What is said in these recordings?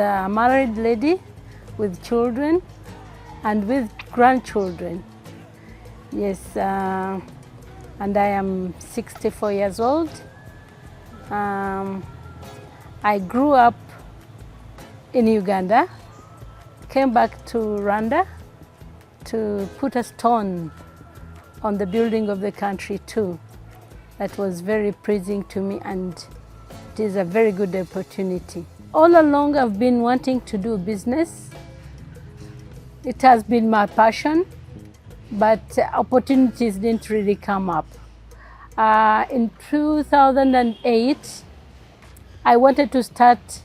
a married lady with children and with grandchildren. Yes, and I am 64 years old. I grew up in Uganda, came back to Rwanda to put a stone on the building of the country too. That was very pleasing to me, and it is a very good opportunity. All along I've been wanting to do business. It has been my passion, but opportunities didn't really come up. In 2008, I wanted to start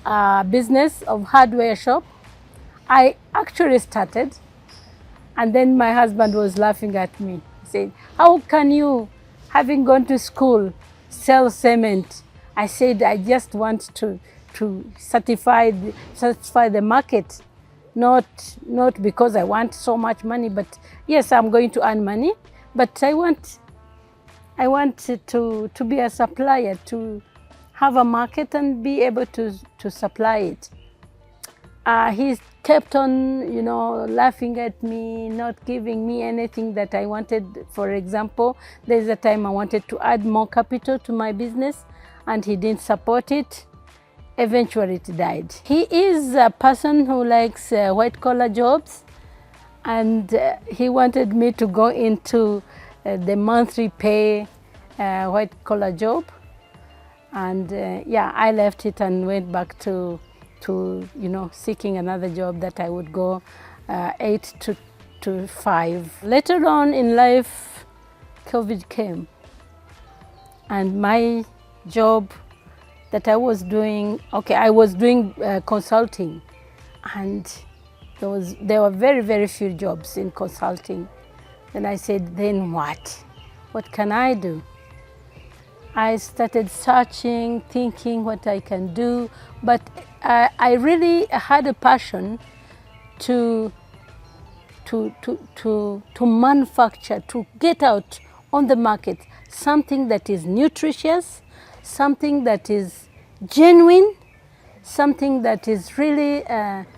a business of hardware shop. I actually started, and then my husband was laughing at me. He said, "How can you, having gone to school, sell cement?" I said, "I just want to satisfy the market, not because I want so much money, but yes, I'm going to earn money, but I want to be a supplier, to have a market and be able to supply it." He kept on, laughing at me, not giving me anything that I wanted. For example, there's a time I wanted to add more capital to my business, and he didn't support it. Eventually it died. He is a person who likes white-collar jobs, and he wanted me to go into the monthly pay white-collar job. And I left it and went back to seeking another job that I would go 8 to 5. Later on in life, COVID came, and my job that I was doing, I was doing consulting, and there were very, very few jobs in consulting. Then I said, then what? What can I do? I started searching, thinking what I can do, but I really had a passion to manufacture, to get out on the market something that is nutritious, something that is genuine, something that is really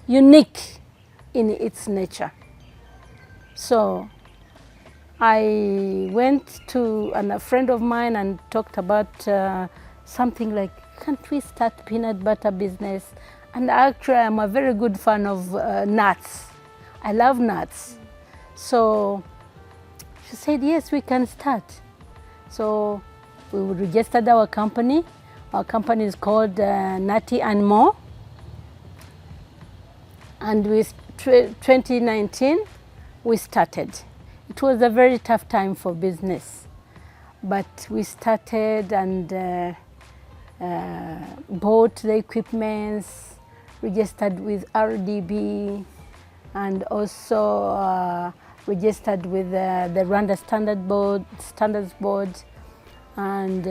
unique in its nature. So I went to a friend of mine and talked about something like, can't we start peanut butter business? And actually I'm a very good fan of nuts. I love nuts. So she said, yes, we can start. So we registered our company. Our company is called Nutty and More. And with 2019, we started. It was a very tough time for business, but we started and bought the equipments, registered with RDB, and also registered with the Rwanda Standards Board, and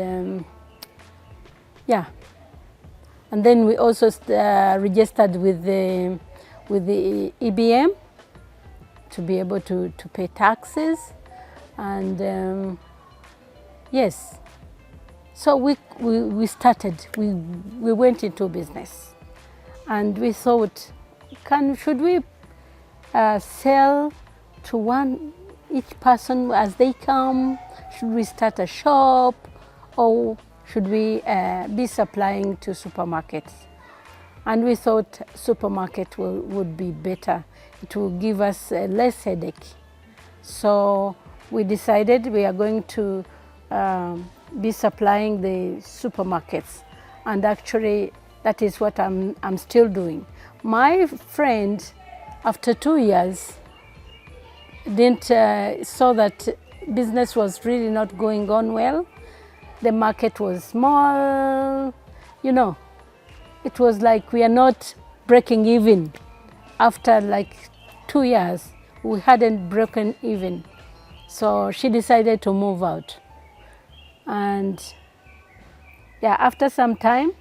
and then we also registered with the EBM to be able to pay taxes, and yes, so we started. We went into business, and we thought, should we sell to each person as they come? Should we start a shop, or should we be supplying to supermarkets? And we thought supermarket would be better. It will give us less headache. So we decided we are going to be supplying the supermarkets. And actually, that is what I'm still doing. My friend, after 2 years, saw that business was really not going on well. The market was small, it was like we are not breaking even. After like 2 years, we hadn't broken even. So she decided to move out. And after some time,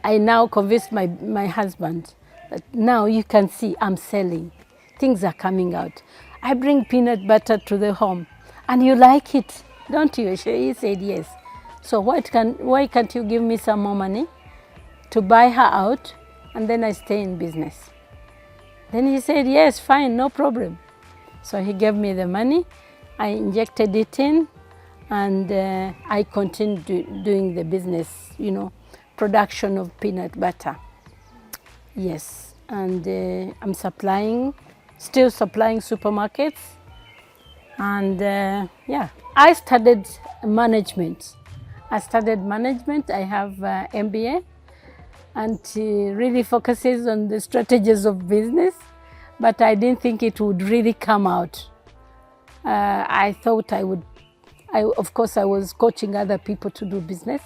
I now convinced my husband that now you can see I'm selling. Things are coming out. I bring peanut butter to the home, and you like it, don't you? He said yes. So why can't you give me some more money to buy her out, and then I stay in business. Then he said, yes, fine, no problem. So he gave me the money, I injected it in, and I continued doing the business, production of peanut butter. Yes, and I'm still supplying supermarkets. And I studied management. I have MBA, and really focuses on the strategies of business, but I didn't think it would really come out. I thought of course I was coaching other people to do business,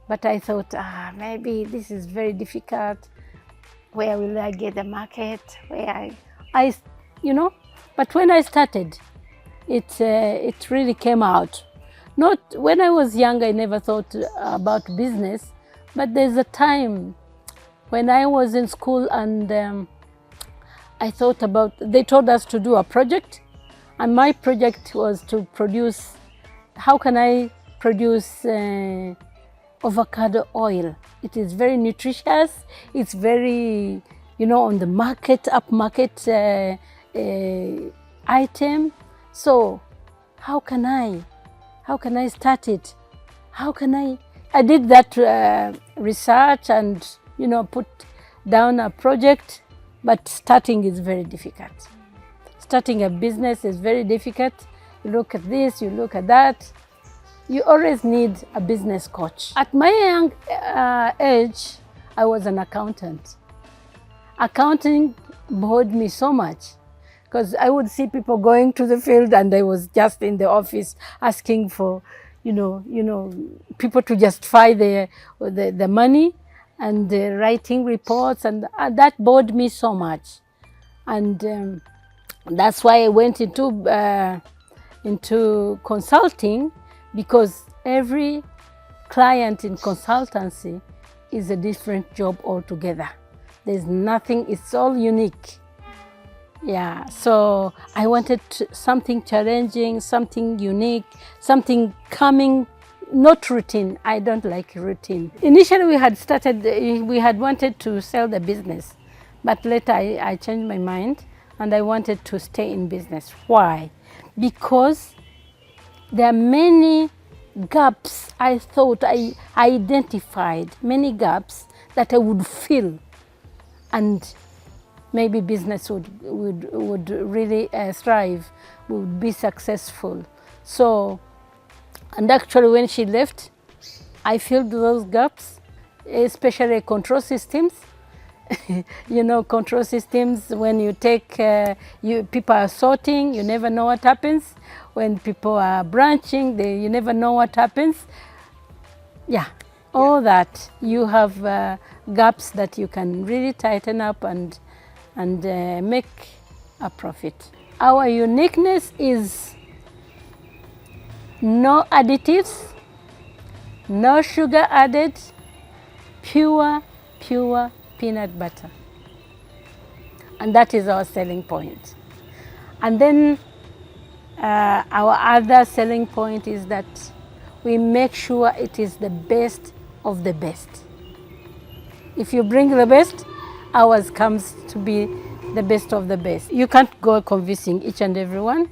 but I thought, maybe this is very difficult. Where will I get the market? But when I started, it really came out. Not when I was young, I never thought about business, but there's a time when I was in school and I thought they told us to do a project, and my project was to produce, how can I produce avocado oil? It is very nutritious, it's very, on the market, upmarket item. So how can I start it? I did that research and, put down a project, but starting is very difficult. Starting a business is very difficult. You look at this, you look at that. You always need a business coach. At my young age, I was an accountant. Accounting bored me so much because I would see people going to the field and I was just in the office asking for, people to justify the money and writing reports, and that bored me so much. And that's why I went into consulting, because every client in consultancy is a different job altogether. There's nothing, it's all unique. Yeah, so I wanted something challenging, something unique, something coming, not routine. I don't like routine. Initially we had wanted to sell the business, but later I changed my mind and I wanted to stay in business. Why? Because there are many gaps. I thought I identified many gaps that I would fill, and maybe business would really thrive, would be successful. So, and actually when she left, I filled those gaps, especially control systems. Control systems, when you take, people are sorting, you never know what happens. When people are branching, you never know what happens. All that, you have gaps that you can really tighten up and make a profit. Our uniqueness is no additives, no sugar added, pure peanut butter. And that is our selling point. And then our other selling point is that we make sure it is the best of the best. If you bring the best, ours comes to be the best of the best. You can't go convincing each and everyone,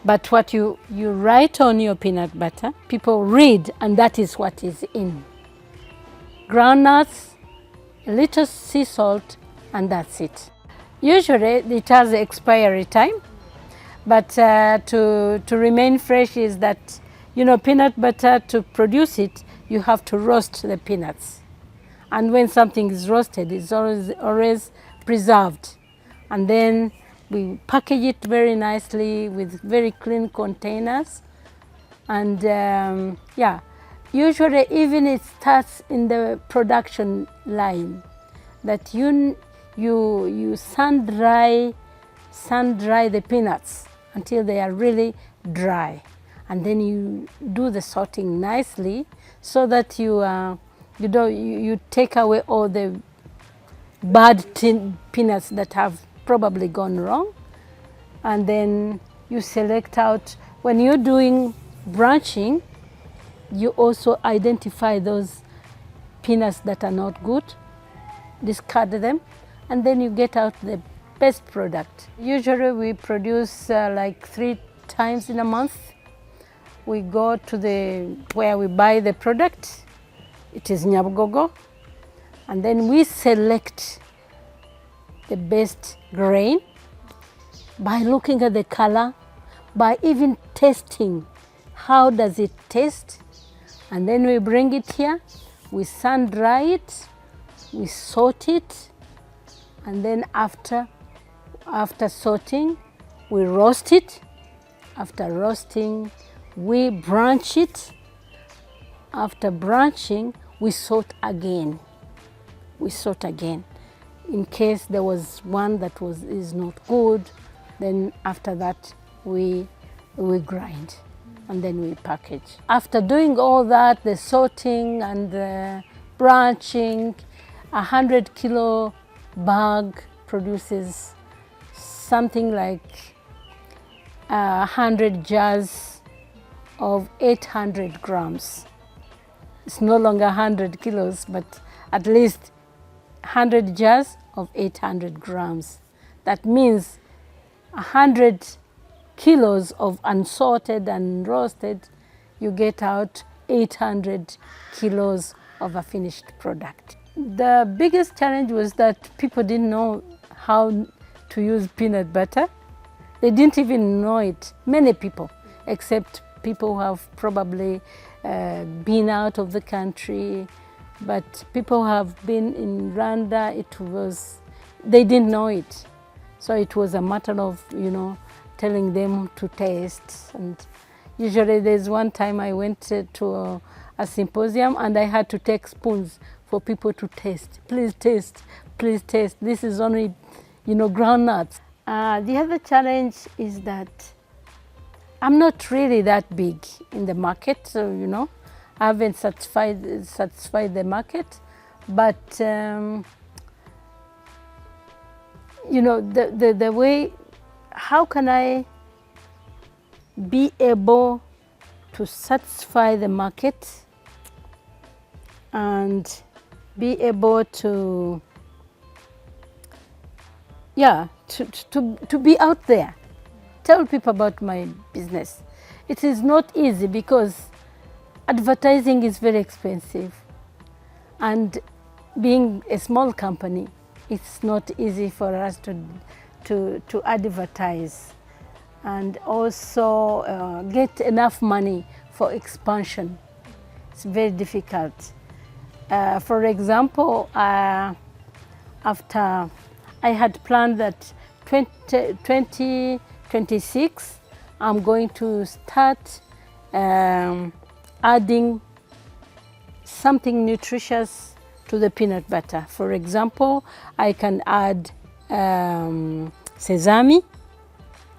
but what you write on your peanut butter, people read, and that is what is in. Groundnuts, a little sea salt, and that's it. Usually it has expiry time, but to remain fresh is that, peanut butter, to produce it, you have to roast the peanuts. And when something is roasted, it's always preserved. And then we package it very nicely with very clean containers. And usually even it starts in the production line, that you sun dry the peanuts until they are really dry, and then you do the sorting nicely so that you take away all the bad peanuts that have probably gone wrong, and then you select out. When you're doing branching, you also identify those peanuts that are not good, discard them, and then you get out the best product. Usually we produce like 3 times in a month. We go to where we buy the product. It is Nyabugogo, and then we select the best grain by looking at the color, by even tasting how does it taste, and then we bring it here, we sun dry it, we sort it, and then after sorting, we roast it. After roasting, we branch it. After branching, we sort again. We sort again. In case there was one that is not good, then after that we grind and then we package. After doing all that, the sorting and the branching, 100-kilo bag produces something like 100 jars of 800 grams. It's no longer 100 kilos, but at least 100 jars of 800 grams. That means 100 kilos of unsorted and roasted, you get out 800 kilos of a finished product. The biggest challenge was that people didn't know how to use peanut butter. They didn't even know it. Many people, except people who have probably been out of the country, but people who have been in Rwanda, they didn't know it. So it was a matter of, telling them to taste. And usually there's one time I went to a symposium and I had to take spoons for people to taste. Please taste, please taste. This is only, groundnuts. The other challenge is that I'm not really that big in the market, so, I haven't satisfied the market, but, the way, how can I be able to satisfy the market and be able to be out there, tell people about my business. It is not easy because advertising is very expensive, and being a small company, it's not easy for us to advertise and also get enough money for expansion. It's very difficult. For example, after I had planned that 2026, I'm going to start adding something nutritious to the peanut butter. For example, I can add sesame.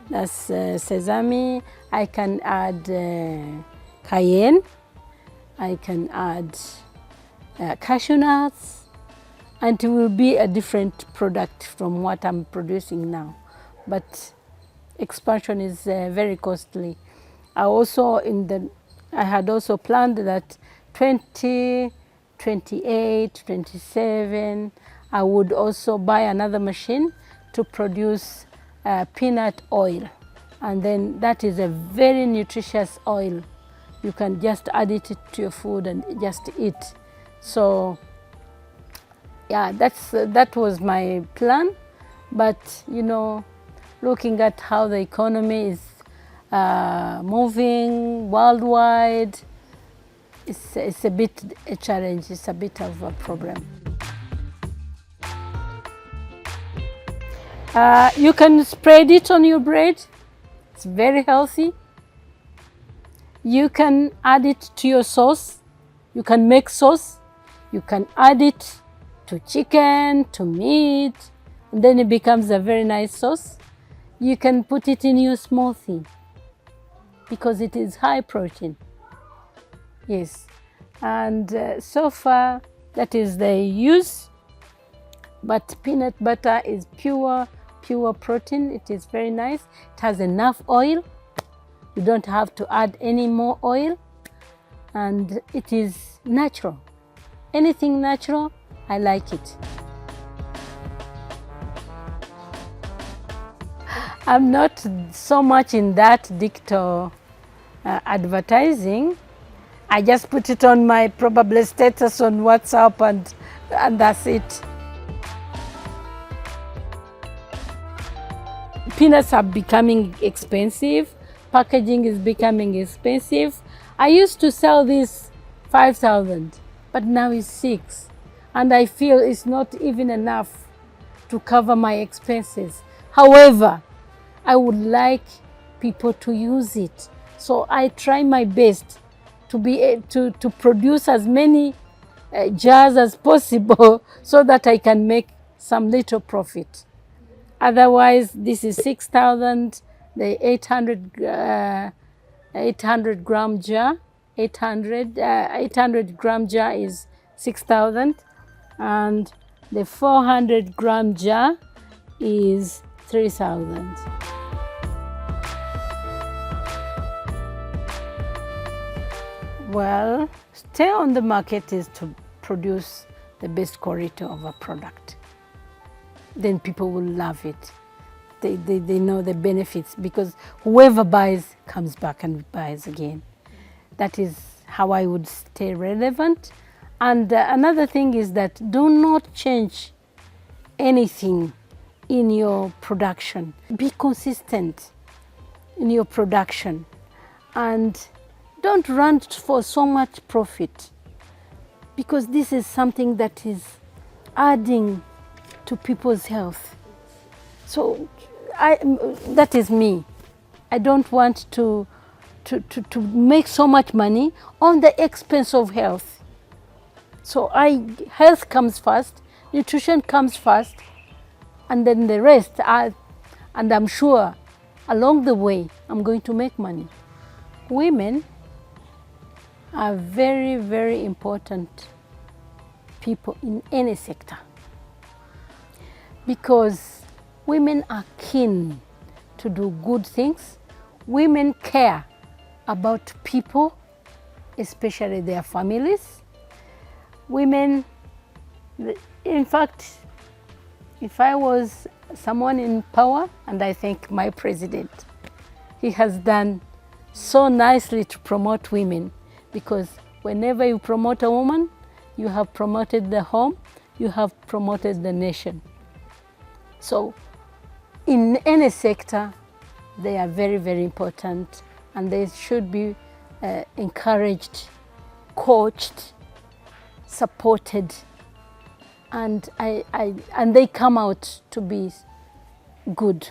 That's sesame. I can add cayenne. I can add cashew nuts, and it will be a different product from what I'm producing now. But expansion is very costly. I had also planned that 2028, 27, I would also buy another machine to produce peanut oil. And then that is a very nutritious oil. You can just add it to your food and just eat. So, yeah, that was my plan. But, looking at how the economy is moving worldwide, it's a bit a challenge, it's a bit of a problem. You can spread it on your bread. It's very healthy. You can add it to your sauce. You can make sauce. You can add it to chicken, to meat, and then it becomes a very nice sauce. You can put it in your smoothie because it is high protein. Yes, and so far that is the use. But peanut butter is pure protein. It is very nice. It has enough oil. You don't have to add any more oil, and it is natural. Anything natural, I like it. I'm not so much in that digital advertising. I just put it on my probably status on WhatsApp and that's it. Peanuts are becoming expensive. Packaging is becoming expensive. I used to sell this 5,000, but now it's 6. And I feel it's not even enough to cover my expenses. However, I would like people to use it. So I try my best to be to produce as many jars as possible so that I can make some little profit. Otherwise, this is 6,000, the 800 gram jar, 800 gram jar is 6,000, and the 400 gram jar is 3,000. Well, stay on the market is to produce the best quality of a product. Then people will love it. They know the benefits because whoever buys comes back and buys again. That is how I would stay relevant. And another thing is that do not change anything in your production. Be consistent in your production and don't run for so much profit, because this is something that is adding to people's health. So that is me. I don't want to make so much money on the expense of health. So health comes first, nutrition comes first, and then the rest. And I'm sure along the way I'm going to make money. Women are very, very important people in any sector, because women are keen to do good things. Women care about people, especially their families. Women, in fact, if I was someone in power, and I think my president, he has done so nicely to promote women, because whenever you promote a woman, you have promoted the home, you have promoted the nation. So in any sector, they are very, very important, and they should be encouraged, coached, supported, and they come out to be good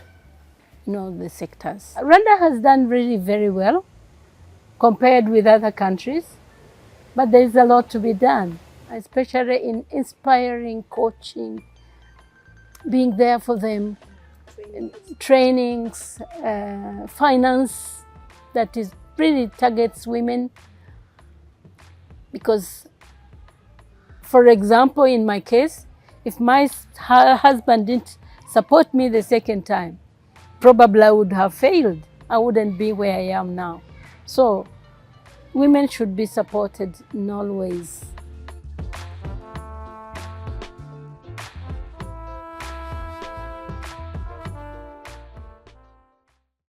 in all the sectors. Rwanda has done really very well compared with other countries, but there is a lot to be done, especially in inspiring, coaching, being there for them, trainings, finance that is really targets women. Because, for example, in my case, if my husband didn't support me the second time, probably I would have failed. I wouldn't be where I am now. So women should be supported in all ways.